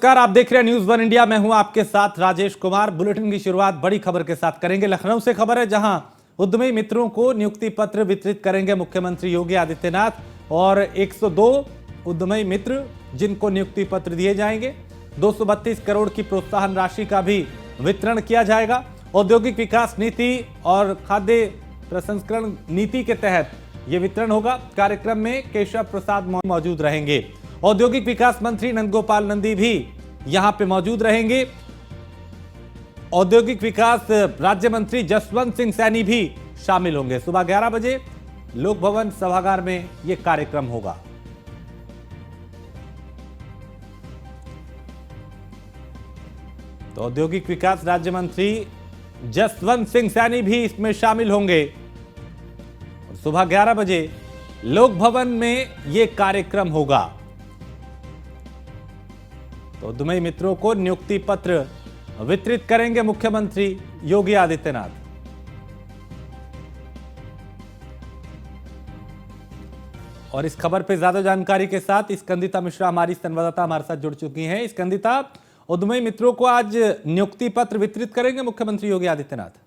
नमस्कार, आप देख रहे हैं न्यूज़ वन इंडिया। मैं हूं आपके साथ राजेश कुमार। बुलेटिन की शुरुआत बड़ी खबर के साथ करेंगे। लखनऊ से खबर है, जहां उद्यमी मित्रों को नियुक्ति पत्र वितरित करेंगे मुख्यमंत्री योगी आदित्यनाथ। और 102 उद्यमी मित्र जिनको नियुक्ति पत्र दिए जाएंगे। 232 करोड़ की प्रोत्साहन राशि का भी वितरण किया जाएगा। औद्योगिक विकास नीति और खाद्य प्रसंस्करण नीति के तहत यह वितरण होगा। कार्यक्रम में केशव प्रसाद मौजूद रहेंगे। औद्योगिक विकास मंत्री नंदगोपाल नंदी भी यहां पे मौजूद रहेंगे। औद्योगिक विकास राज्य मंत्री जसवंत सिंह सैनी भी शामिल होंगे। सुबह 11 बजे लोक भवन सभागार में यह कार्यक्रम होगा। तो औद्योगिक विकास राज्य मंत्री जसवंत सिंह सैनी भी इसमें शामिल होंगे। और सुबह 11 बजे लोक भवन में यह कार्यक्रम होगा। तो उद्यमी मित्रों को नियुक्ति पत्र वितरित करेंगे मुख्यमंत्री योगी आदित्यनाथ। और इस खबर पे ज्यादा जानकारी के साथ स्कंदिता मिश्रा हमारी संवाददाता हमारे साथ जुड़ चुकी हैं। स्कंदिता, उद्यमी मित्रों को आज नियुक्ति पत्र वितरित करेंगे मुख्यमंत्री योगी आदित्यनाथ।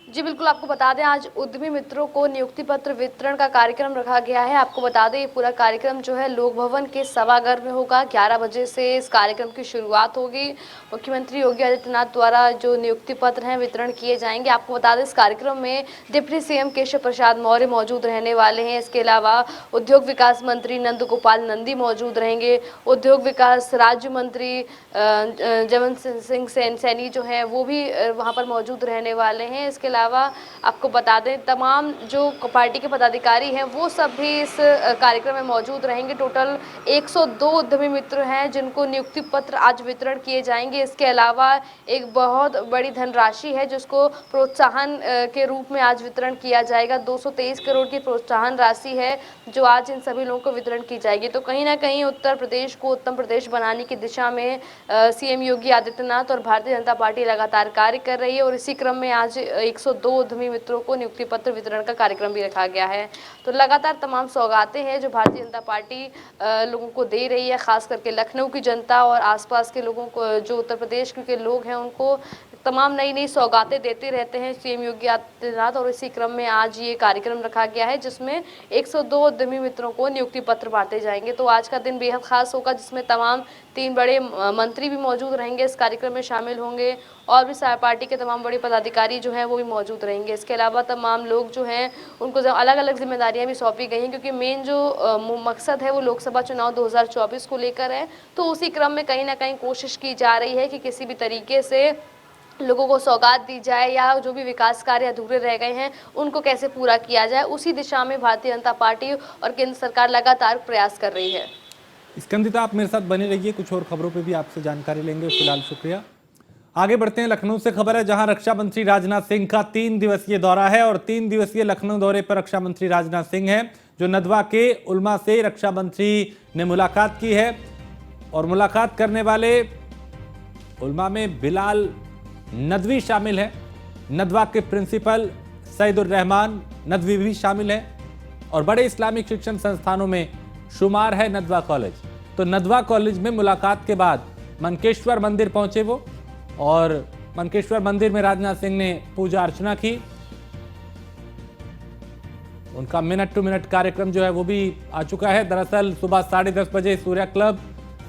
जी बिल्कुल, आपको बता दें आज उद्यमी मित्रों को नियुक्ति पत्र वितरण का कार्यक्रम रखा गया है। आपको बता दें ये पूरा कार्यक्रम जो है लोक भवन के सभागार में होगा। 11 बजे से इस कार्यक्रम की शुरुआत होगी। मुख्यमंत्री योगी आदित्यनाथ द्वारा जो नियुक्ति पत्र हैं वितरण किए जाएंगे। आपको बता दें इस कार्यक्रम में डिप्टी सीएम केशव प्रसाद मौर्य मौजूद रहने वाले हैं। इसके अलावा उद्योग विकास मंत्री नंदगोपाल नंदी मौजूद रहेंगे। उद्योग विकास राज्य मंत्री जसवंत सिंह सैनी जो है वो भी वहाँ पर मौजूद रहने वाले हैं। इसके अलावा आपको बता दें तमाम जो पार्टी के पदाधिकारी हैं वो सब भी इस कार्यक्रम में मौजूद रहेंगे। टोटल 102 उद्यमी मित्र हैं जिनको नियुक्ति पत्र आज वितरण किए जाएंगे। इसके अलावा एक बहुत बड़ी धनराशि है जिसको प्रोत्साहन के रूप में आज वितरण किया जाएगा। 223 करोड़ की प्रोत्साहन राशि है जो आज इन सभी लोगों को वितरण की जाएगी। तो कहीं ना कहीं उत्तर प्रदेश को उत्तम प्रदेश बनाने की दिशा में सीएम योगी आदित्यनाथ और भारतीय जनता पार्टी लगातार कार्य कर रही है। और इसी क्रम में आज 102 उद्यमी मित्रों को नियुक्ति पत्र वितरण का कार्यक्रम भी रखा गया है। तो लगातार तमाम सौगातें हैं जो भारतीय जनता पार्टी लोगों को दे रही है, खास करके लखनऊ की जनता और आसपास के लोगों को, जो उत्तर प्रदेश के लोग हैं उनको तमाम नई नई सौगातें देते रहते हैं सीएम योगी आदित्यनाथ। और इसी क्रम में आज ये कार्यक्रम रखा गया है जिसमें 102 उद्यमी मित्रों को नियुक्ति पत्र बांटे जाएंगे। तो आज का दिन बेहद खास होगा जिसमें तमाम 3 बड़े मंत्री भी मौजूद रहेंगे, इस कार्यक्रम में शामिल होंगे। और भी पार्टी के तमाम बड़े पदाधिकारी जो हैं वो भी मौजूद रहेंगे। इसके अलावा तमाम लोग जो हैं उनको अलग अलग जिम्मेदारियां भी सौंपी गई हैं, क्योंकि मेन जो मकसद है वो लोकसभा चुनाव 2024 को लेकर है। तो उसी क्रम में कहीं ना कहीं कोशिश की जा रही है कि किसी भी तरीके से लोगों को सौगात दी जाए या जो भी विकास कार्य अधूरे रह गए हैं उनको कैसे पूरा किया जाए। उसी दिशा में भारतीय जनता पार्टी और केंद्र सरकार लगातार प्रयास कर रही है। स्कंदिता, आप मेरे साथ बने रहिए, कुछ और खबरों पे भी आपसे जानकारी लेंगे। फिलहाल शुक्रिया। आगे बढ़ते हैं। लखनऊ से खबर है, जहां रक्षा मंत्री राजनाथ सिंह का 3 दिवसीय दौरा है। और 3 दिवसीय लखनऊ दौरे पर रक्षा मंत्री राजनाथ सिंह हैं, जो नदवा के उलमा से रक्षा मंत्री ने मुलाकात की है। और मुलाकात करने वाले उलमा में बिलाल नदवी शामिल है। नदवा के प्रिंसिपल सईदुर रहमान नदवी भी शामिल है। और बड़े इस्लामिक शिक्षण संस्थानों में शुमार है नदवा कॉलेज। तो नदवा कॉलेज में मुलाकात के बाद मनकेश्वर मंदिर पहुंचे वो। और मनकेश्वर मंदिर में राजनाथ सिंह ने पूजा अर्चना की। उनका मिनट टू मिनट कार्यक्रम जो है वो भी आ चुका है। दरअसल सुबह 10:30 बजे सूर्या क्लब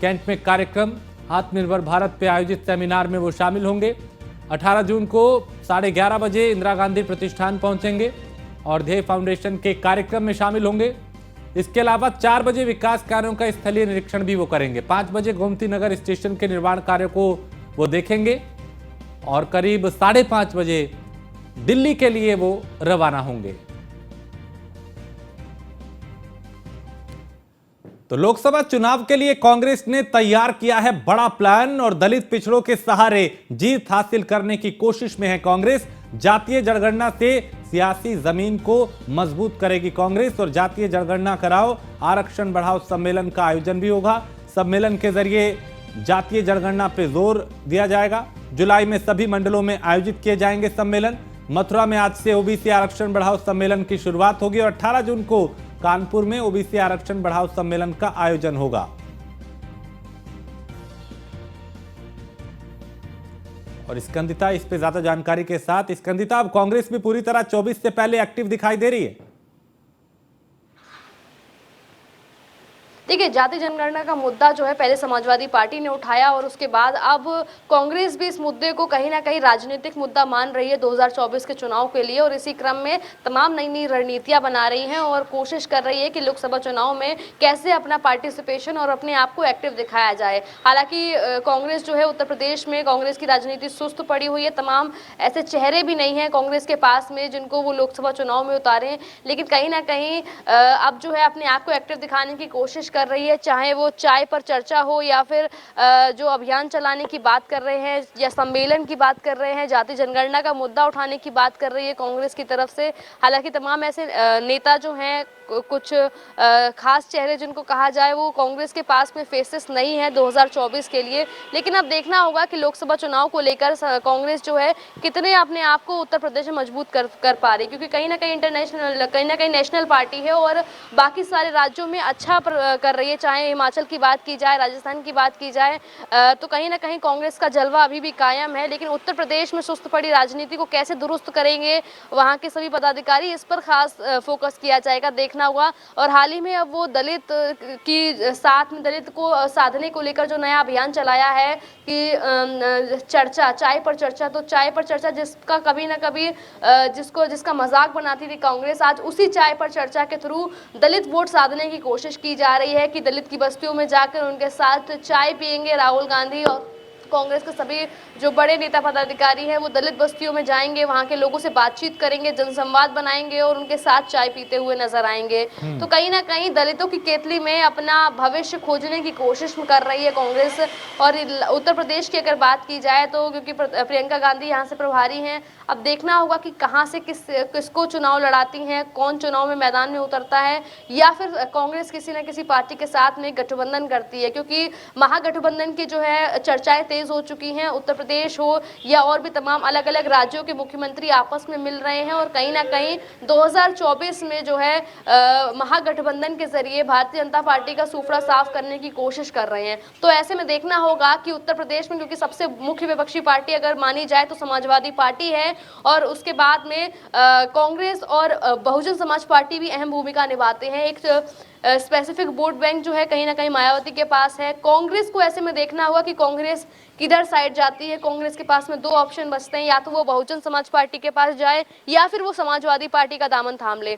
कैंट में कार्यक्रम आत्मनिर्भर भारत पे आयोजित सेमिनार में वो शामिल होंगे। 18 जून को 11:30 बजे इंदिरा गांधी प्रतिष्ठान पहुंचेंगे और ध्येय फाउंडेशन के कार्यक्रम में शामिल होंगे। इसके अलावा 4 बजे विकास कार्यों का स्थलीय निरीक्षण भी वो करेंगे। 5 बजे गोमती नगर स्टेशन के निर्माण कार्य को वो देखेंगे। और करीब 5:30 बजे दिल्ली के लिए वो रवाना होंगे। तो लोकसभा चुनाव के लिए कांग्रेस ने तैयार किया है बड़ा प्लान। और दलित पिछड़ों के सहारे जीत हासिल करने की कोशिश में है कांग्रेस। जातीय जनगणना से सियासी जमीन को मजबूत करेगी कांग्रेस। और जातीय जनगणना कराओ आरक्षण बढ़ाओ सम्मेलन का आयोजन भी होगा। सम्मेलन के जरिए जातीय जनगणना पे जोर दिया जाएगा। जुलाई में सभी मंडलों में आयोजित किए जाएंगे सम्मेलन। मथुरा में आज से ओबीसी आरक्षण बढ़ाओ सम्मेलन की शुरुआत होगी। और 18 जून को कानपुर में ओबीसी आरक्षण बढ़ाओ सम्मेलन का आयोजन होगा। और स्कंदिता इस पे ज्यादा जानकारी के साथ। स्कंदिता, अब कांग्रेस भी पूरी तरह 24 से पहले एक्टिव दिखाई दे रही है। देखिए, जाति जनगणना का मुद्दा जो है पहले समाजवादी पार्टी ने उठाया और उसके बाद अब कांग्रेस भी इस मुद्दे को कहीं ना कहीं राजनीतिक मुद्दा मान रही है 2024 के चुनाव के लिए, और इसी क्रम में तमाम नई नई रणनीतियां बना रही हैं और कोशिश कर रही है कि लोकसभा चुनाव में कैसे अपना पार्टिसिपेशन और अपने आप को एक्टिव दिखाया जाए। हालांकि कांग्रेस जो है उत्तर प्रदेश में कांग्रेस की राजनीति सुस्त पड़ी हुई है, तमाम ऐसे चेहरे भी नहीं है कांग्रेस के पास में जिनको वो लोकसभा चुनाव में उतारें, लेकिन कहीं ना कहीं अब जो है अपने आप को एक्टिव दिखाने की कोशिश कर रही है, चाहे वो चाय पर चर्चा हो या फिर जो अभियान चलाने की बात कर रहे हैं या सम्मेलन की बात कर रहे हैं, जाति जनगणना का मुद्दा उठाने की बात कर रही है कांग्रेस की तरफ से। हालांकि तमाम ऐसे नेता जो हैं, कुछ खास चेहरे जिनको कहा जाए, वो कांग्रेस के पास में फेसेस नहीं है 2024 के लिए, लेकिन अब देखना होगा कि लोकसभा चुनाव को लेकर कांग्रेस जो है कितने अपने आप को उत्तर प्रदेश में मजबूत कर पा रही, क्योंकि कहीं ना कहीं नेशनल पार्टी है और बाकी सारे राज्यों में अच्छा कर रही है। चाहे हिमाचल की बात की जाए, राजस्थान की बात की जाए, तो कहीं ना कहीं कांग्रेस का जलवा अभी भी कायम है, लेकिन उत्तर प्रदेश में सुस्त पड़ी राजनीति को कैसे दुरुस्त करेंगे वहां के सभी पदाधिकारी, इस पर खास फोकस किया जाएगा, देखना होगा। और हाल ही में अब वो दलित की साथ में दलित को साधने को लेकर जो नया अभियान चलाया है कि चर्चा, चाय पर चर्चा, तो चाय पर चर्चा जिसका कभी ना कभी जिसका मजाक बनाती थी कांग्रेस, आज उसी चाय पर चर्चा के थ्रू दलित वोट साधने की कोशिश की जा रही है कि दलित की बस्तियों में जाकर उनके साथ चाय पिएंगे। राहुल गांधी और कांग्रेस के सभी जो बड़े नेता पदाधिकारी हैं वो दलित बस्तियों में जाएंगे, वहां के लोगों से बातचीत करेंगे, जनसंवाद बनाएंगे और उनके साथ चाय पीते हुए नजर आएंगे। तो कहीं ना कहीं दलितों की केतली में अपना भविष्य खोजने की कोशिश कर रही है कांग्रेस। और उत्तर प्रदेश की अगर बात की जाए तो क्योंकि प्रियंका गांधी यहाँ से प्रभारी हैं, अब देखना होगा कि कहाँ से किसको चुनाव लड़ाती हैं, कौन चुनाव में मैदान में उतरता है, या फिर कांग्रेस किसी न किसी पार्टी के साथ में गठबंधन करती है, क्योंकि महागठबंधन की जो है चर्चाएं तेज हो चुकी हैं। उत्तर प्रदेश हो या और भी तमाम अलग अलग राज्यों के मुख्यमंत्री आपस में मिल रहे हैं और कहीं ना कहीं 2024 में जो है महागठबंधन के जरिए भारतीय जनता पार्टी का सूफड़ा साफ करने की कोशिश कर रहे हैं। तो ऐसे में देखना होगा कि उत्तर प्रदेश में, क्योंकि सबसे मुख्य विपक्षी पार्टी अगर मानी जाए तो समाजवादी पार्टी है, और उसके बाद में कांग्रेस और बहुजन समाज पार्टी भी अहम भूमिका निभाते हैं। एक स्पेसिफिक वोट बैंक जो है कहीं ना कहीं मायावती के पास है। कांग्रेस को ऐसे में देखना होगा कि कांग्रेस किधर साइड जाती है। कांग्रेस के पास में दो ऑप्शन बचते हैं, या तो वो बहुजन समाज पार्टी के पास जाए या फिर वो समाजवादी पार्टी का दामन थाम ले।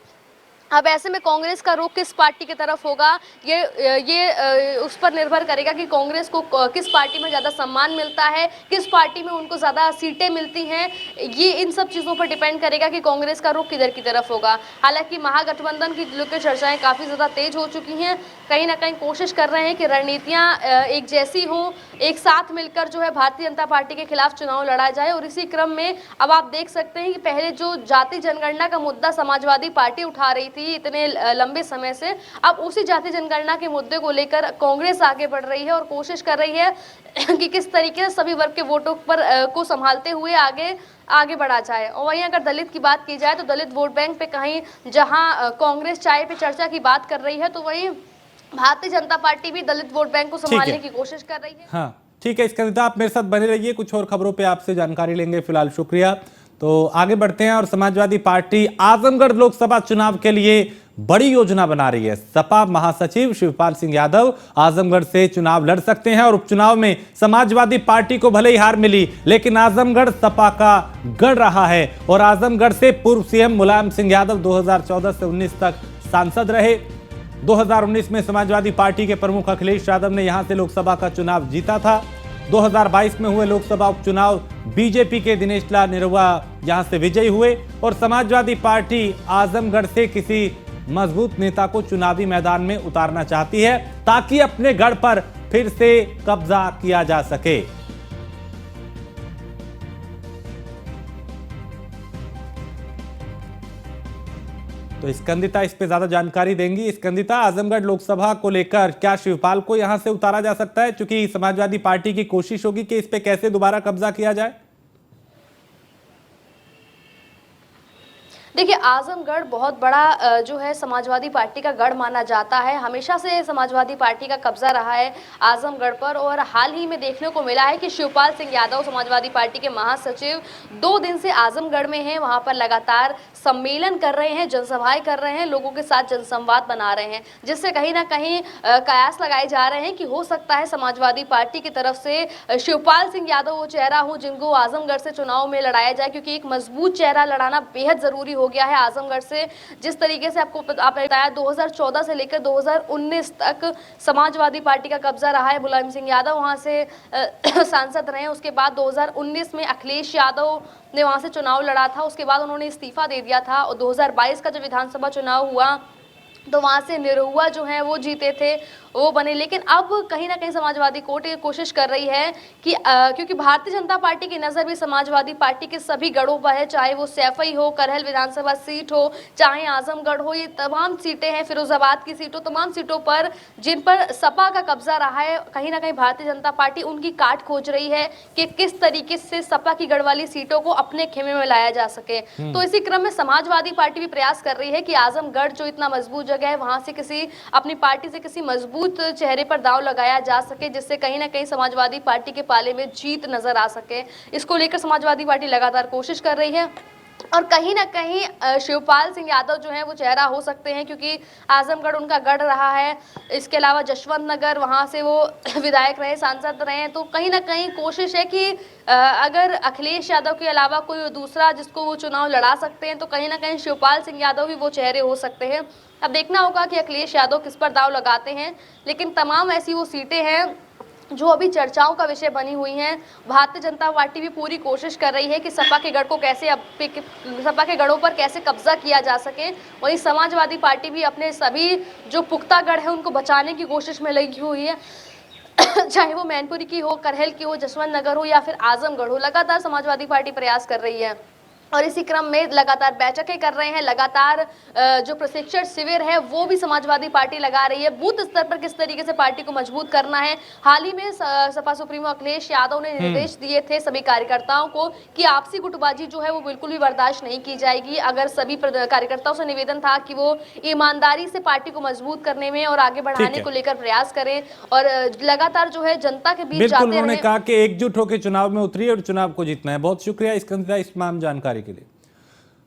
अब ऐसे में कांग्रेस का रुख किस पार्टी की तरफ होगा, ये उस पर निर्भर करेगा कि कांग्रेस को किस पार्टी में ज़्यादा सम्मान मिलता है, किस पार्टी में उनको ज़्यादा सीटें मिलती हैं। ये इन सब चीज़ों पर डिपेंड करेगा कि कांग्रेस का रुख किधर की तरफ होगा। हालांकि महागठबंधन की चर्चाएं काफ़ी ज़्यादा तेज हो चुकी हैं, कहीं ना कहीं कोशिश कर रहे हैं कि रणनीतियाँ एक जैसी हों, एक साथ मिलकर जो है भारतीय जनता पार्टी के खिलाफ चुनाव लड़ा जाए। और इसी क्रम में अब आप देख सकते हैं कि पहले जो जाति जनगणना का मुद्दा समाजवादी पार्टी उठा रही थी इतने लंबे समय से, अब उसी जाति जनगणना के मुद्दे को लेकर कांग्रेस आगे बढ़ रही है और कोशिश कर रही है कि किस तरीके से सभी वर्ग के वोटों पर को संभालते हुए आगे बढ़ा जाए। और वहीं अगर दलित की बात की जाए तो दलित वोट बैंक पे कहीं जहां कांग्रेस चाय पे चर्चा की बात कर रही है, तो वहीं भारतीय जनता पार्टी भी दलित वोट बैंक को संभालने की कोशिश कर रही है। हाँ ठीक है, स्कंदिता आप मेरे साथ बने रहिए, कुछ और खबरों पे आपसे जानकारी लेंगे। फिलहाल शुक्रिया। तो आगे बढ़ते हैं और समाजवादी पार्टी आजमगढ़ लोकसभा चुनाव के लिए बड़ी योजना बना रही है। सपा महासचिव शिवपाल सिंह यादव आजमगढ़ से चुनाव लड़ सकते हैं और उपचुनाव में समाजवादी पार्टी को भले ही हार मिली, लेकिन आजमगढ़ सपा का गढ़ रहा है। और आजमगढ़ से पूर्व सीएम मुलायम सिंह यादव 2014 से 19 तक सांसद रहे। 2019 में समाजवादी पार्टी के प्रमुख अखिलेश यादव ने यहां से लोकसभा का चुनाव जीता था। 2022 में हुए लोकसभा उपचुनाव बीजेपी के दिनेश लाल निरहुआ यहां से विजयी हुए और समाजवादी पार्टी आजमगढ़ से किसी मजबूत नेता को चुनावी मैदान में उतारना चाहती है ताकि अपने गढ़ पर फिर से कब्जा किया जा सके। तो स्कंदिता इस पे ज्यादा जानकारी देंगी। स्कंदिता, आजमगढ़ लोकसभा को लेकर क्या शिवपाल को यहां से उतारा जा सकता है, क्योंकि समाजवादी पार्टी की कोशिश होगी कि इस पे कैसे दोबारा कब्जा किया जाए? देखिए, आजमगढ़ बहुत बड़ा जो है समाजवादी पार्टी का गढ़ माना जाता है। हमेशा से समाजवादी पार्टी का कब्जा रहा है आजमगढ़ पर, और हाल ही में देखने को मिला है कि शिवपाल सिंह यादव समाजवादी पार्टी के महासचिव 2 दिन से आजमगढ़ में हैं। वहां पर लगातार सम्मेलन कर रहे हैं, जनसभाएं कर रहे हैं, लोगों के साथ जनसंवाद बना रहे हैं, जिससे कहीं ना कहीं कयास लगाए जा रहे हैं कि हो सकता है समाजवादी पार्टी की तरफ से शिवपाल सिंह यादव वो चेहरा हो जिनको आजमगढ़ से चुनाव में लड़ाया जाए, क्योंकि एक मजबूत चेहरा लड़ाना बेहद जरूरी हो गया है आजमगढ़ से। जिस तरीके से आपने बताया 2014 से लेकर 2019 तक समाजवादी पार्टी का कब्जा रहा है, मुलायम सिंह यादव वहां से सांसद रहे। उसके बाद 2019 में अखिलेश यादव ने वहां से चुनाव लड़ा था, उसके बाद उन्होंने इस्तीफा दे दिया था, और 2022 का जब विधानसभा चुनाव हुआ तो वहां से निरहुआ जो है वो जीते थे, वो बने। लेकिन अब कहीं ना कहीं समाजवादी कोशिश कर रही है कि क्योंकि भारतीय जनता पार्टी की नज़र भी समाजवादी पार्टी के सभी गढ़ों पर है, चाहे वो सैफई हो, करहल विधानसभा सीट हो, चाहे आजमगढ़ हो, ये तमाम सीटें हैं, फिरोजाबाद की सीट हो, तमाम सीटों पर जिन पर सपा का कब्जा रहा है, कहीं ना कहीं भारतीय जनता पार्टी उनकी काट खोज रही है कि किस तरीके से सपा की गढ़ वाली सीटों को अपने खेमे में लाया जा सके। तो इसी क्रम में समाजवादी पार्टी भी प्रयास कर रही है कि आजमगढ़ जो इतना मजबूत जगह है, वहां से अपनी पार्टी से किसी मजबूत चेहरे पर दांव लगाया जा सके, जिससे कहीं ना कहीं समाजवादी पार्टी के पाले में जीत नजर आ सके। इसको लेकर समाजवादी पार्टी लगातार कोशिश कर रही है, और कहीं ना कहीं शिवपाल सिंह यादव जो है वो चेहरा हो सकते हैं, क्योंकि आजमगढ़ उनका गढ़ रहा है। इसके अलावा जशवंत नगर वहां से वो विधायक रहे, सांसद रहे, तो कहीं ना कहीं कोशिश है कि अगर अखिलेश यादव के अलावा कोई दूसरा जिसको वो चुनाव लड़ा सकते हैं, तो कहीं ना कहीं शिवपाल सिंह यादव भी वो चेहरे हो सकते हैं। अब देखना होगा कि अखिलेश यादव किस पर दाव लगाते हैं, लेकिन तमाम ऐसी वो सीटें हैं जो अभी चर्चाओं का विषय बनी हुई हैं। भारतीय जनता पार्टी भी पूरी कोशिश कर रही है कि सपा के गढ़ को सपा के गढ़ों पर कैसे कब्जा किया जा सके। वहीं समाजवादी पार्टी भी अपने सभी जो पुख्ता गढ़ है उनको बचाने की कोशिश में लगी हुई है चाहे वो मैनपुरी की हो, करहल की हो, जसवंत नगर हो या फिर आजमगढ़ हो। लगातार समाजवादी पार्टी प्रयास कर रही है, और इसी क्रम में लगातार बैठकें कर रहे हैं, लगातार जो प्रशिक्षण शिविर है वो भी समाजवादी पार्टी लगा रही है। बूथ स्तर पर किस तरीके से पार्टी को मजबूत करना है, हाल ही में सपा सुप्रीमो अखिलेश यादव ने निर्देश दिए थे सभी कार्यकर्ताओं को कि आपसी गुटबाजी जो है वो बिल्कुल भी बर्दाश्त नहीं की जाएगी। अगर सभी कार्यकर्ताओं से निवेदन था कि वो ईमानदारी से पार्टी को मजबूत करने में और आगे बढ़ाने को लेकर प्रयास करें, और लगातार जो है जनता के बीच जाते उन्होंने कहा कि एकजुट होकर चुनाव में उतरी और चुनाव को जीतना है। बहुत शुक्रिया इस तमाम जानकारी के लिए।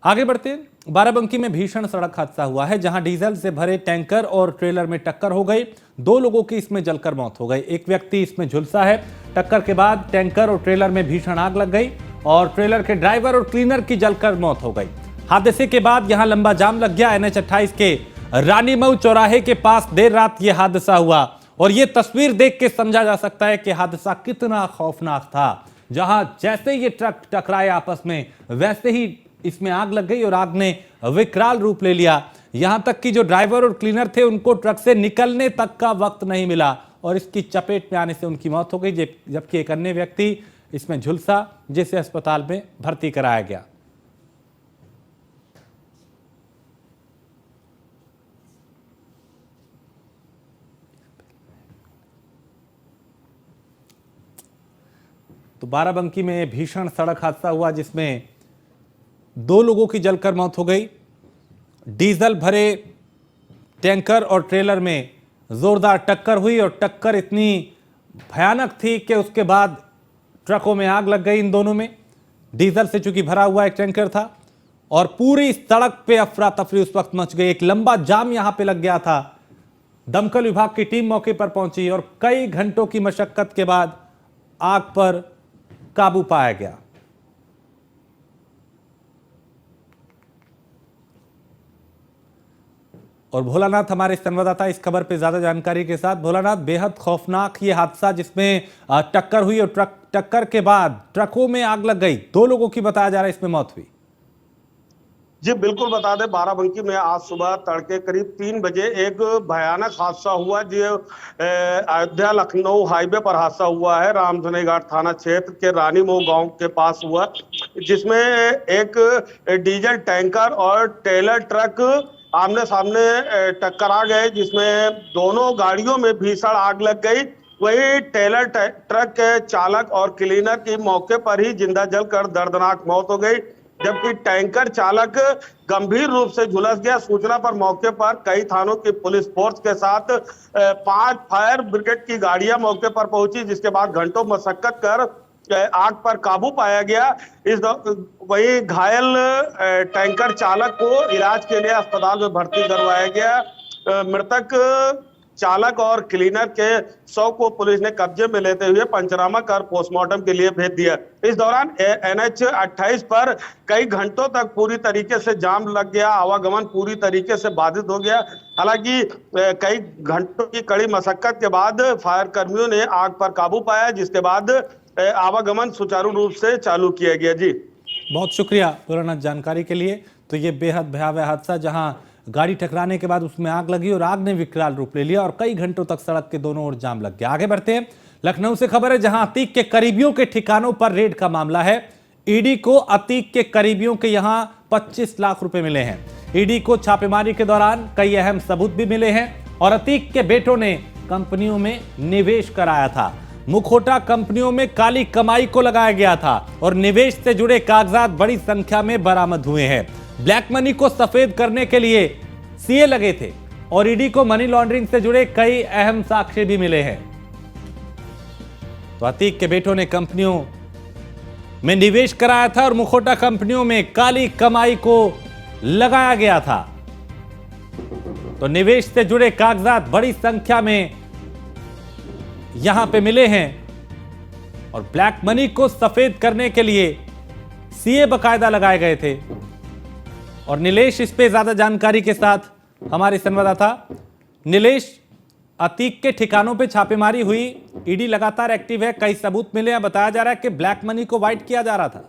आगे बढ़ते हैं, बाराबंकी में भीषण सड़क हादसा हुआ है, जहां डीजल से भरे टैंकर और ट्रेलर में टक्कर हो गई। 2 लोगों की इसमें जलकर मौत हो गई। एक व्यक्ति इसमें झुलसा है। टक्कर के बाद टैंकर और ट्रेलर में भीषण आग लग गई और ट्रेलर के ड्राइवर और क्लीनर की जलकर मौत हो गई। हादसे के बाद यहां लंबा जाम लग गया। NH 28 के रानीमऊ चौराहे के पास देर रात यह हादसा हुआ, और यह तस्वीर देख के समझा जा सकता है कि हादसा कितना खौफनाक था। जहां जैसे ये ट्रक टकराए आपस में, वैसे ही इसमें आग लग गई और आग ने विकराल रूप ले लिया। यहां तक कि जो ड्राइवर और क्लीनर थे उनको ट्रक से निकलने तक का वक्त नहीं मिला और इसकी चपेट में आने से उनकी मौत हो गई, जबकि एक अन्य व्यक्ति इसमें झुलसा, जिसे अस्पताल में भर्ती कराया गया। तो बाराबंकी में भीषण सड़क हादसा हुआ जिसमें 2 लोगों की जलकर मौत हो गई। डीजल भरे टैंकर और ट्रेलर में जोरदार टक्कर हुई और टक्कर इतनी भयानक थी कि उसके बाद ट्रकों में आग लग गई। इन दोनों में डीजल से चूंकि भरा हुआ एक टैंकर था और पूरी सड़क पे अफरा तफरी उस वक्त मच गई। एक लंबा जाम यहां पे लग गया था। दमकल विभाग की टीम मौके पर पहुंची और कई घंटों की मशक्कत के बाद आग पर काबू पाया गया। और भोलानाथ हमारे संवाददाता इस खबर पे ज्यादा जानकारी के साथ। भोलानाथ, बेहद खौफनाक ये हादसा जिसमें टक्कर हुई और टक्कर के बाद ट्रकों में आग लग गई। 2 लोगों की बताया जा रहा है इसमें मौत हुई। जी बिल्कुल, बता दें बाराबंकी में आज सुबह तड़के करीब 3 बजे एक भयानक हादसा हुआ जो अयोध्या लखनऊ हाईवे पर हादसा हुआ है। रामधनी घाट थाना क्षेत्र के रानीमऊ गांव के पास हुआ, जिसमें एक डीजल टैंकर और ट्रेलर ट्रक आमने सामने टक्करा गए, जिसमें दोनों गाड़ियों में भीषण आग लग गई। वही ट्रेलर ट्रक के चालक और क्लीनर की मौके पर ही जिंदा जलकर दर्दनाक मौत हो गई। जबकि टैंकर चालक गंभीर रूप से झुलस गया। सूचना पर मौके पर कई थानों की पुलिस फोर्स के साथ 5 फायर ब्रिगेड की गाड़ियां मौके पर पहुंची, जिसके बाद घंटों मशक्कत कर आग पर काबू पाया गया। वही घायल टैंकर चालक को इलाज के लिए अस्पताल में भर्ती करवाया गया। मृतक चालक और क्लीनर के शव को पुलिस ने कब्जे में लेते हुए पंचनामा कर पोस्टमार्टम के लिए भेज दिया। इस दौरान NH 28 पर कई घंटों तक पूरी तरीके से जाम लग गया, आवागमन पूरी तरीके से बाधित हो गया। हालांकि कई घंटों की कड़ी मशक्कत के बाद फायर कर्मियों ने आग पर काबू पाया, जिसके बाद आवागमन सुचारू रूप से चालू किया गया। जी बहुत शुक्रिया पूर्ण जानकारी के लिए। तो ये बेहद भयावह हादसा, जहां गाड़ी टकराने के बाद उसमें आग लगी और आग ने विकराल रूप ले लिया और कई घंटों तक सड़क के दोनों ओर जाम लग गया। आगे बढ़ते हैं, लखनऊ से खबर है जहां अतीक के करीबियों के ठिकानों पर रेड का मामला है। ईडी को अतीक के करीबियों के यहां 25 लाख रुपए मिले हैं। ईडी को छापेमारी के दौरान कई अहम सबूत भी मिले हैं और अतीक के बेटों ने कंपनियों में निवेश कराया था। मुखौटा कंपनियों में काली कमाई को लगाया गया था और निवेश से जुड़े कागजात बड़ी संख्या में बरामद हुए हैं। ब्लैक मनी को सफेद करने के लिए सीए लगे थे और ईडी को मनी लॉन्ड्रिंग से जुड़े कई अहम साक्ष्य भी मिले हैं। तो अतीक के बेटों ने कंपनियों में निवेश कराया था और मुखौटा कंपनियों में काली कमाई को लगाया गया था। तो निवेश से जुड़े कागजात बड़ी संख्या में यहां पे मिले हैं और ब्लैक मनी को सफेद करने के लिए सीए बकायदा लगाए गए थे। और नीलेश इस पे ज्यादा जानकारी के साथ हमारे संवाददाता। नीलेश, अतीक के ठिकानों पे छापेमारी हुई, ईडी लगातार एक्टिव है, कई सबूत मिले हैं, बताया जा रहा है कि ब्लैक मनी को वाइट किया जा रहा था।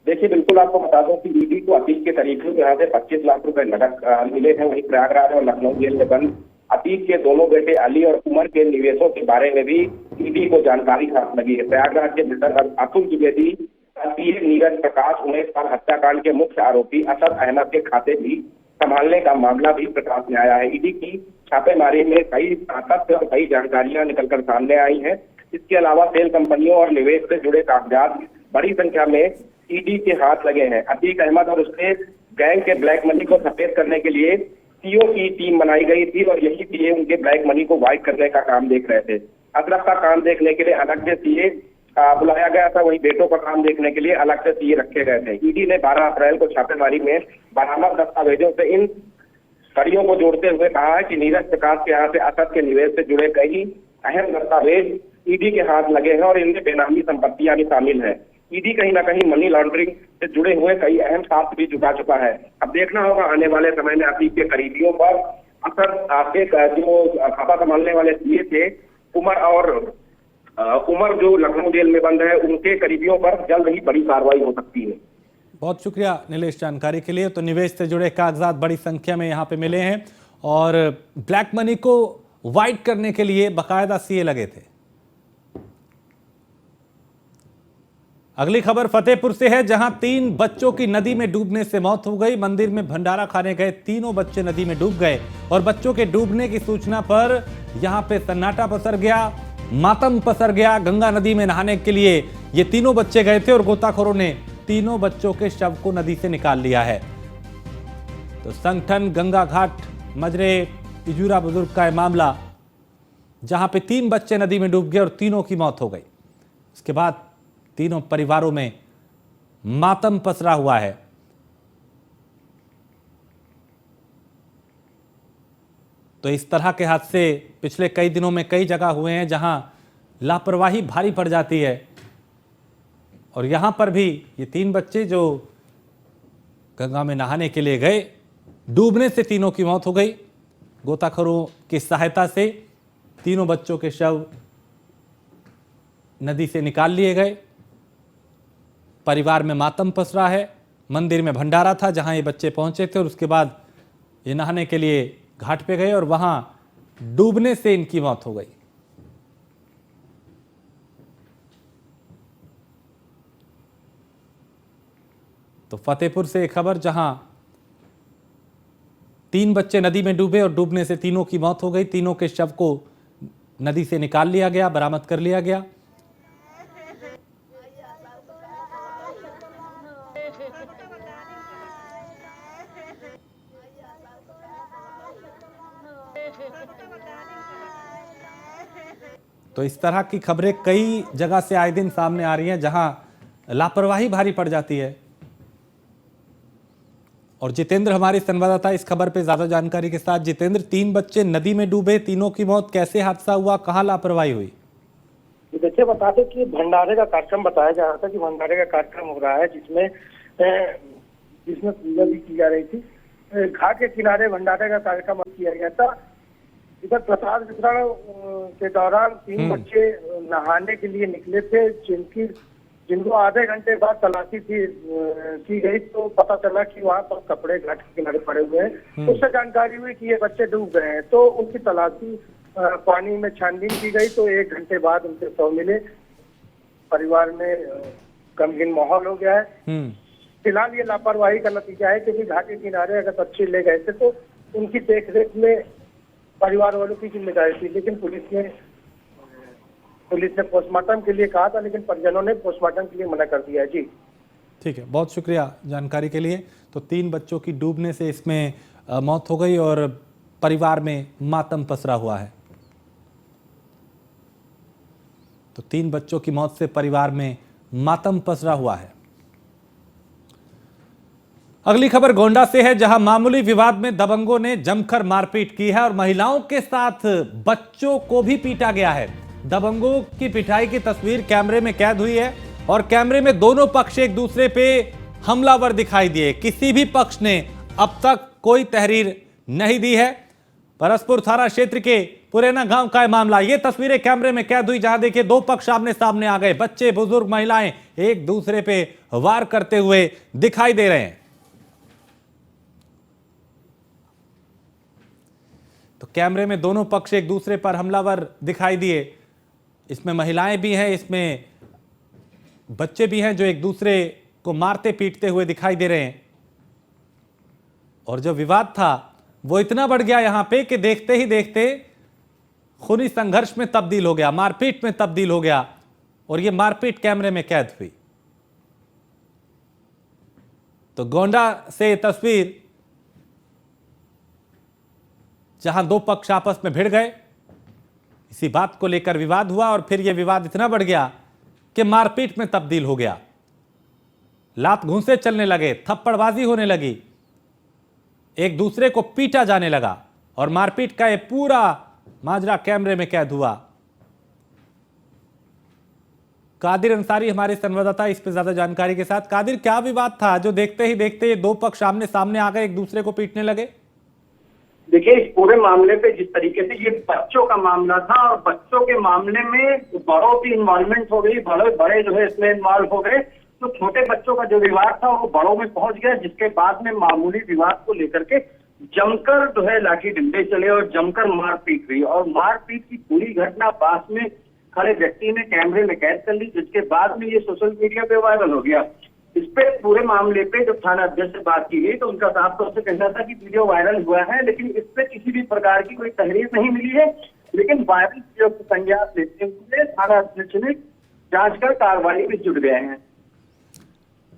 देखिए, बिल्कुल आपको बता दूं कि ईडी को अतीक के करीबियों के यहाँ से 25 लाख रुपए नकद मिले हैं। वहीं प्रयागराज और लखनऊ जेल में बंद अतीक के दोनों बेटे अली और उमर के निवेशों के बारे में भी ईडी को जानकारी हाथ लगी है। प्रयागराज के बिल्डर अतुल की बेटी सीए नीरज प्रकाश 19 साल हत्याकांड के मुख्य आरोपी असद अहमद के खाते भी संभालने का मामला भी प्रकाश में आया है। ईडी की छापेमारी में कई तथ्य और कई जानकारियां निकलकर सामने आई हैं। इसके अलावा तेल कंपनियों और निवेश से जुड़े कागजात बड़ी संख्या में ईडी के हाथ लगे हैं। अतीक अहमद और उसके गैंग के ब्लैक मनी को सफेद करने के लिए सीओ की टीम बनाई गई थी और यही सीए उनके ब्लैक मनी को व्हाइट करने का काम देख रहे थे। अदरक का काम देखने के लिए अलग से सीए बुलाया गया था, वहीं बेटों का काम देखने के लिए अलग से सीए रखे गए थे। ईडी ने 12 अप्रैल को छापेमारी में बरामद दस्तावेजों से इन कड़ियों को जोड़ते हुए कहा है कि नीरज प्रकाश के यहाँ से असद के निवेश से जुड़े कई अहम दस्तावेज ईडी के हाथ लगे हैं और इनमें बेनामी संपत्तियां भी शामिल है। ईडी कहीं ना कहीं मनी लॉन्ड्रिंग से जुड़े हुए कई अहम साक्ष्य भी जुटा चुका है। अब देखना होगा आने वाले समय में अतीक के करीबियों पर असद आपके जो खाता संभालने वाले सीए थे उमर जो लखनऊ जेल में बंद है, उनके करीबियों पर जल्द ही बड़ी कार्रवाई हो सकती है। बहुत शुक्रिया नीलेश जानकारी के लिए। तो निवेश से जुड़े कागजात बड़ी संख्या में यहाँ पे मिले हैं और ब्लैक मनी को वाइट करने के लिए बाकायदा सीए लगे थे। अगली खबर फतेहपुर से है जहां 3 बच्चों की नदी में डूबने से मौत हो गई। मंदिर में भंडारा खाने गए तीनों बच्चे नदी में डूब गए और बच्चों के डूबने की सूचना पर यहां पे सन्नाटा पसर गया, मातम पसर गया। गंगा नदी में नहाने के लिए ये तीनों बच्चे गए थे और गोताखोरों ने तीनों बच्चों के शव को नदी से निकाल लिया है। तो संगठन गंगा घाट मजरे इजूरा बुजुर्ग का मामला, जहां पे 3 बच्चे नदी में डूब गए और तीनों की मौत हो गई। उसके बाद तीनों परिवारों में मातम पसरा हुआ है। तो इस तरह के हादसे पिछले कई दिनों में कई जगह हुए हैं जहां लापरवाही भारी पड़ जाती है और यहां पर भी ये 3 बच्चे जो गंगा में नहाने के लिए गए, डूबने से तीनों की मौत हो गई। गोताखोरों की सहायता से तीनों बच्चों के शव नदी से निकाल लिए गए। परिवार में मातम पसरा है। मंदिर में भंडारा था जहां ये बच्चे पहुंचे थे और उसके बाद ये नहाने के लिए घाट पे गए और वहां डूबने से इनकी मौत हो गई। तो फतेहपुर से एक खबर जहां 3 बच्चे नदी में डूबे और डूबने से तीनों की मौत हो गई। तीनों के शव को नदी से निकाल लिया गया, बरामद कर लिया गया। तो इस तरह की खबरें कई जगह से आए दिन सामने आ रही हैं जहां लापरवाही भारी पड़ जाती है। और जितेंद्र हमारे संवाददाता इस खबर पे ज्यादा जानकारी के साथ। जितेंद्र, 3 बच्चे नदी में डूबे, तीनों की मौत, कैसे हादसा हुआ, कहां लापरवाही हुई? देखिए, बता दें कि भंडारे का कार्यक्रम बताया जा रहा था कि भंडारे का कार्यक्रम हो रहा है जिसमें पूजा भी की जा रही थी। घाट के किनारे भंडारे का कार्यक्रम किया गया था। इधर प्रसाद वितरण के दौरान 3 बच्चे नहाने के लिए निकले थे, जिनको आधे घंटे बाद तलाशी की गई तो पता चला कि वहाँ पर कपड़े घाट के किनारे पड़े हुए हैं। उससे जानकारी हुई कि ये बच्चे डूब गए हैं, तो उनकी तलाशी पानी में छानबीन की गई तो 1 घंटे बाद उनके शव मिले। परिवार में गमगीन माहौल हो गया है। फिलहाल ये लापरवाही का नतीजा है, क्योंकि घाट के किनारे अगर बच्चे ले गए थे तो उनकी देखरेख में परिवार वालों की जिम्मेदारी थी, लेकिन पुलिस ने पोस्टमार्टम के लिए कहा था, लेकिन परिजनों ने पोस्टमार्टम के लिए मना कर दिया है। जी ठीक है, बहुत शुक्रिया जानकारी के लिए। तो 3 बच्चों की डूबने से इसमें मौत हो गई और परिवार में मातम पसरा हुआ है। तो 3 बच्चों की मौत से परिवार में मातम पसरा हुआ है। अगली खबर गोंडा से है, जहां मामूली विवाद में दबंगों ने जमकर मारपीट की है और महिलाओं के साथ बच्चों को भी पीटा गया है। दबंगों की पिटाई की तस्वीर कैमरे में कैद हुई है और कैमरे में दोनों पक्ष एक दूसरे पे हमलावर दिखाई दिए। किसी भी पक्ष ने अब तक कोई तहरीर नहीं दी है। परसपुर थाना क्षेत्र के पुरैना गांव का मामला, ये तस्वीरें कैमरे में कैद हुई, जहां देखिए 2 पक्ष आमने सामने आ गए। बच्चे, बुजुर्ग, महिलाएं एक दूसरे पे वार करते हुए दिखाई दे रहे हैं। तो कैमरे में दोनों पक्ष एक दूसरे पर हमलावर दिखाई दिए। इसमें महिलाएं भी हैं, इसमें बच्चे भी हैं जो एक दूसरे को मारते पीटते हुए दिखाई दे रहे हैं। और जो विवाद था वो इतना बढ़ गया यहां पे कि देखते ही देखते खूनी संघर्ष में तब्दील हो गया, मारपीट में तब्दील हो गया और ये मारपीट कैमरे में कैद हुई। तो गोंडा से ये तस्वीर, जहां 2 पक्ष आपस में भिड़ गए, इसी बात को लेकर विवाद हुआ और फिर यह विवाद इतना बढ़ गया कि मारपीट में तब्दील हो गया। लात घूंसे चलने लगे, थप्पड़बाजी होने लगी, एक दूसरे को पीटा जाने लगा और मारपीट का यह पूरा माजरा कैमरे में कैद हुआ। कादिर अंसारी हमारे संवाददाता इस पे ज्यादा जानकारी के साथ। कादिर, क्या विवाद था जो देखते ही देखते ये 2 पक्ष आमने सामने आ गए, एक दूसरे को पीटने लगे? देखिए, इस पूरे मामले पे जिस तरीके से ये बच्चों का मामला था और बच्चों के मामले में बड़ों की इन्वॉल्वमेंट हो गई, बड़े जो है इसमें इन्वॉल्व हो गए, तो छोटे बच्चों का जो विवाद था वो बड़ों में पहुंच गया, जिसके बाद में मामूली विवाद को लेकर के जमकर जो है लाठी डंडे चले और जमकर मारपीट हुई। और मारपीट की पूरी घटना पास में खड़े व्यक्ति ने कैमरे में कैद कर ली, जिसके बाद में ये सोशल मीडिया पे वायरल हो गया। इस पे पूरे मामले पे जब थाना अध्यक्ष से बात की गई तो उनका साफ तौर से कहना था कि वीडियो वायरल हुआ है, लेकिन इस पे किसी भी प्रकार की कोई तहरीर नहीं मिली है। लेकिन वायरल वीडियो को संज्ञान लेते हुए थाना अध्यक्ष ने जांच कर कार्रवाई में जुट गए हैं।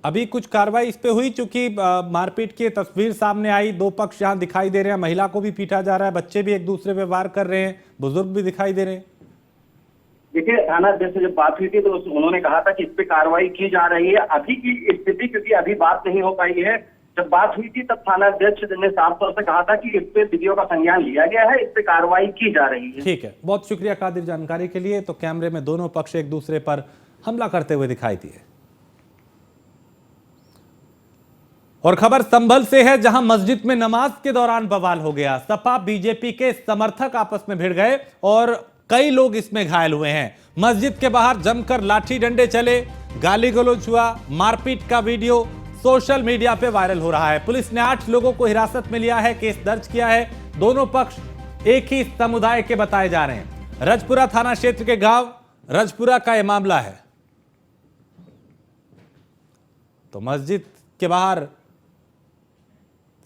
अभी कुछ कार्रवाई इस पे हुई, चूंकि मारपीट की तस्वीर सामने आई, 2 पक्ष यहां दिखाई दे रहे हैं, महिला को भी पीटा जा रहा है, बच्चे भी एक दूसरे पे वार कर रहे हैं, बुजुर्ग भी दिखाई दे रहे हैं। देखिए, थाना अध्यक्ष से जब बात हुई थी तो उन्होंने कहा था कि इस पे कार्रवाई की जा रही है। अभी की स्थिति, क्योंकि अभी बात नहीं हो पाई है, जब बात हुई थी तब थाना अध्यक्ष ने साफ तौर से कहा था कि इस पे वीडियो का संज्ञान लिया गया है, इस पे कार्रवाई की जा रही है। ठीक है, बहुत शुक्रिया कादिर जानकारी के लिए। तो कैमरे में दोनों पक्ष एक दूसरे पर हमला करते हुए दिखाई दिए। और खबर संभल से है, जहां मस्जिद में नमाज के दौरान बवाल हो गया। सपा बीजेपी के समर्थक आपस में भिड़ गए और कई लोग इसमें घायल हुए हैं। मस्जिद के बाहर जमकर लाठी डंडे चले, गाली गलौज हुआ, मारपीट का वीडियो सोशल मीडिया पे वायरल हो रहा है। पुलिस ने 8 लोगों को हिरासत में लिया है, केस दर्ज किया है। दोनों पक्ष एक ही समुदाय के बताए जा रहे हैं। रजपुरा थाना क्षेत्र के गांव रजपुरा का यह मामला है। तो मस्जिद के बाहर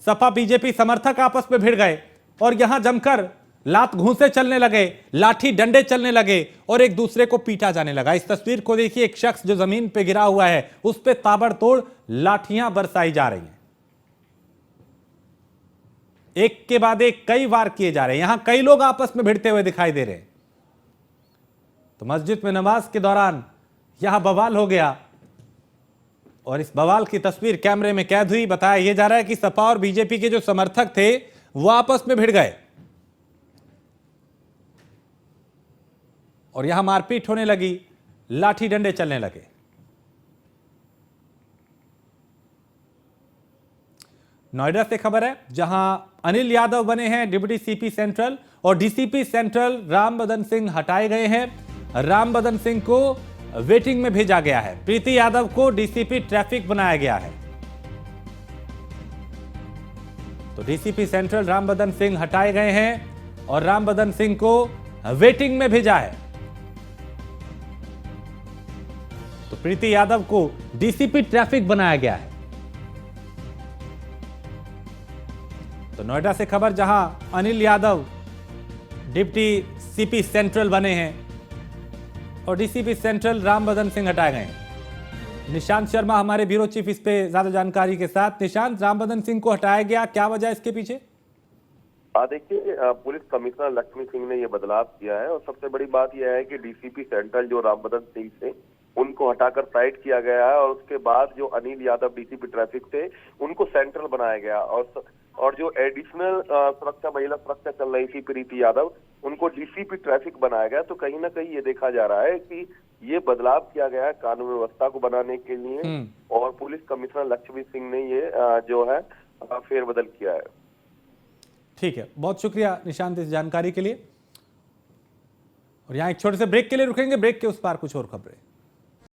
सपा बीजेपी समर्थक आपस में भिड़ गए और यहां जमकर लात घूंसे चलने लगे, लाठी डंडे चलने लगे और एक दूसरे को पीटा जाने लगा। इस तस्वीर को देखिए, एक शख्स जो जमीन पे गिरा हुआ है उस पे ताबड़तोड़ लाठियां बरसाई जा रही हैं, एक के बाद एक कई वार किए जा रहे हैं। यहां कई लोग आपस में भिड़ते हुए दिखाई दे रहे हैं। तो मस्जिद में नमाज के दौरान यहां बवाल हो गया और इस बवाल की तस्वीर कैमरे में कैद हुई। बताया यह जा रहा है कि सपा और बीजेपी के जो समर्थक थे वो आपस में भिड़ गए और यहां मारपीट होने लगी, लाठी डंडे चलने लगे। नोएडा से खबर है, जहां अनिल यादव बने हैं डिप्टी सीपी सेंट्रल और डीसीपी सेंट्रल रामबदन सिंह हटाए गए हैं। रामबदन सिंह को वेटिंग में भेजा गया है। प्रीति यादव को डीसीपी ट्रैफिक बनाया गया है। तो डीसीपी सेंट्रल रामबदन सिंह हटाए गए हैं और रामबदन सिंह को वेटिंग में भेजा है। तो प्रीति यादव को डीसीपी ट्रैफिक बनाया गया है। तो नोएडा से खबर, जहां Anil Yadav deputy CP central बने हैं और डीसीपी सेंट्रल रामबदन सिंह हटाए गए हैं। निशांत शर्मा हमारे ब्यूरो चीफ इस पे ज्यादा जानकारी के साथ। निशांत, रामबदन सिंह को हटाया गया, क्या वजह इसके पीछे? देखिए, पुलिस कमिश्नर लक्ष्मी सिंह ने ये बदलाव किया है और सबसे बड़ी बात यह है कि डीसीपी सेंट्रल जो रामबदन सिंह थे उनको हटाकर साइड किया गया है और उसके बाद जो अनिल यादव डीसीपी ट्रैफिक थे उनको सेंट्रल बनाया गया और जो एडिशनल सुरक्षा, महिला सुरक्षा चल रही थी प्रीति यादव, उनको डीसीपी ट्रैफिक बनाया गया। तो कहीं ना कहीं ये देखा जा रहा है कि ये बदलाव किया गया है कानून व्यवस्था को बनाने के लिए और पुलिस कमिश्नर लक्ष्मी सिंह ने ये जो है फेरबदल किया है। ठीक है, बहुत शुक्रिया निशांत इस जानकारी के लिए। और यहाँ एक छोटे से ब्रेक के लिए रुकेंगे, ब्रेक के उस पार कुछ और खबरें।